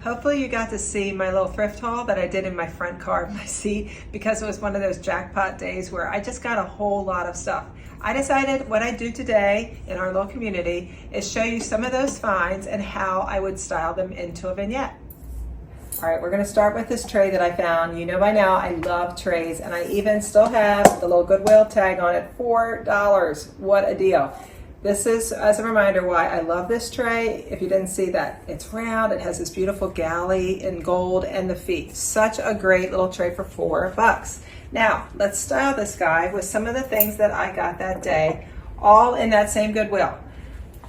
Hopefully you got to see my little thrift haul that I did in my front car of my seat, because it was one of those jackpot days where I just got a whole lot of stuff. I decided what I'd do today in our little community is show you some of those finds and how I would style them into a vignette. All right, we're gonna start with this tray that I found. You know by now I love trays, and I even still have the little Goodwill tag on it, $4. What a deal. This is, as a reminder, why I love this tray. If you didn't see that, it's round, it has this beautiful galley in gold and the feet. Such a great little tray for $4. Now, let's style this guy with some of the things that I got that day, all in that same Goodwill.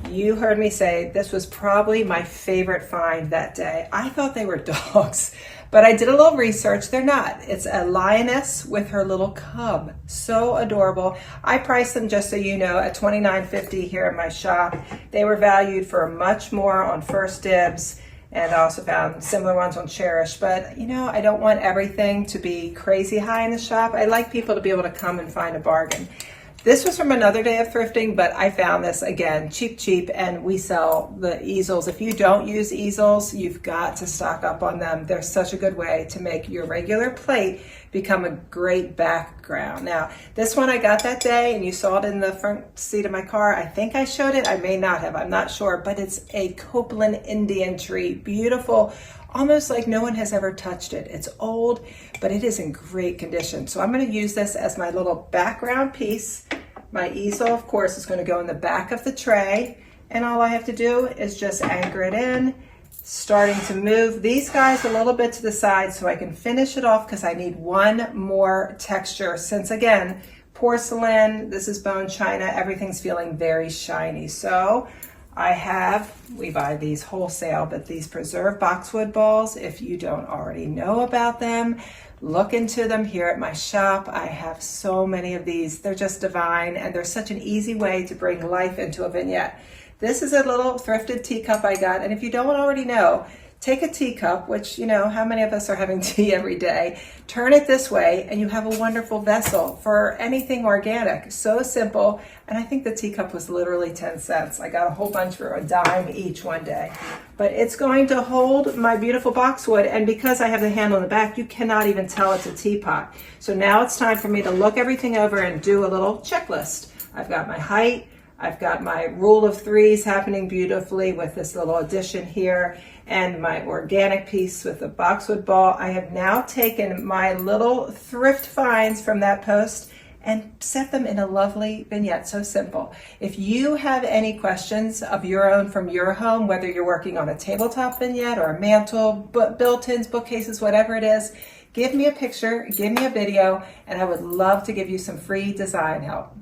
You heard me say this was probably my favorite find that day. I thought they were dogs, but I did a little research. They're not. It's a lioness with her little cub. So adorable. I priced them, just so you know, at $29.50 here at my shop. They were valued for much more on First Dibs, and I also found similar ones on Cherish. But you know, I don't want everything to be crazy high in the shop. I like people to be able to come and find a bargain. This was from another day of thrifting, but I found this, again, cheap, and we sell the easels. If you don't use easels, you've got to stock up on them. They're such a good way to make your regular plate become a great background. Now, this one I got that day, and you saw it in the front seat of my car. I think I showed it, I may not have, I'm not sure, but it's a Copeland Indian tree. Beautiful, almost like no one has ever touched it. It's old, but it is in great condition. So I'm gonna use this as my little background piece. My easel, of course, is gonna go in the back of the tray, and all I have to do is just anchor it in, starting to move these guys a little bit to the side so I can finish it off, because I need one more texture. Since, again, porcelain, this is bone china, everything's feeling very shiny. So we buy these wholesale, but these preserved boxwood balls, if you don't already know about them, look into them here at my shop. I have so many of these. They're just divine, and they're such an easy way to bring life into a vignette. This is a little thrifted teacup I got, and if you don't already know, take a teacup, which, you know, how many of us are having tea every day, turn it this way, and you have a wonderful vessel for anything organic. So simple, and I think the teacup was literally 10 cents. I got a whole bunch for a dime each one day. But it's going to hold my beautiful boxwood, and because I have the handle in the back, you cannot even tell it's a teapot. So now it's time for me to look everything over and do a little checklist. I've got my height, I've got my rule of threes happening beautifully with this little addition here, and my organic piece with the boxwood ball. I have now taken my little thrift finds from that post and set them in a lovely vignette. So simple. If you have any questions of your own from your home, whether you're working on a tabletop vignette or a mantle, built-ins, bookcases, whatever it is, give me a picture, give me a video, and I would love to give you some free design help.